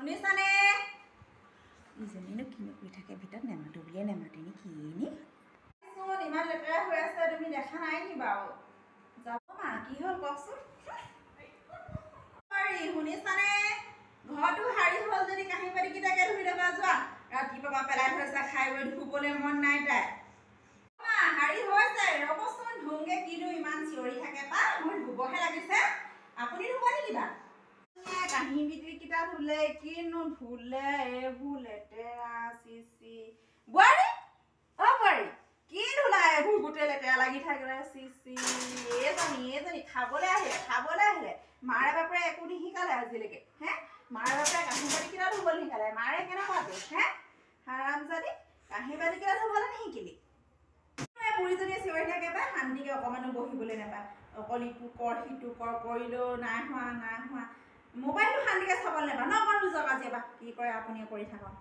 শুনিছানে? ইজনীনো কিনো কৰি থাকে ভিতৰত নেমাতো বুলিয়ে নেমাতে নি কিনি ইমান লেতেৰা হৈ আছে তুমি দেখা নাই নি বাৰু? যাব মা কি হ'ল কওকচোন? শুনিছানে? ঘৰটো সাৰি হ'ল যদি কাঁহী বাতিকেইটাকে ধুই ল'বা যোৱা। ৰাতিপুৱা পেলাই থৈছা খাই বৈ ধুবলৈ মন নাই তাই। মা সাৰি হৈছে ৰ'বচোন ধুংগে কিনো ইমান চিঞৰি থাকে পা মোৰ ধুবহে লাগিছে। আপুনি ধুব নেকি বা? কাঁহী বাতিকেইটা ধুলে কিনো ধুলে এইবোৰ লেতেৰা চিচি। বোৱাৰী অ বোৱাৰী কি ধুলা এইবোৰ গোটেই লেতেৰা লাগি থাকে চিচি। এজনী খাবলৈ আহিলে মাৰে বাপৰে একো নিশিকালে আজিলৈকে হে মাৰে বাপৰে কাঁহী বাতিকেইটা ধুবলৈ নিশিকালে মাৰে কেনেকুৱাটো হে হাৰামজাদি কাঁহী বাতিকেইটা ধুবলৈ নিশিকিলি। বুঢ়ীজনীয়ে চিঞৰি থাকে বা শান্তিকে অকমানো বহিবলৈ নাপায় অকল ইটো কৰ সিটো কৰ কৰিলেও নাই হোৱা মোবাইলটো শান্তিকে চাবলৈ নাপায় নকৰোঁ যাওক আজি এবাৰ কি কৰে আপুনিয়ে কৰি থাকক।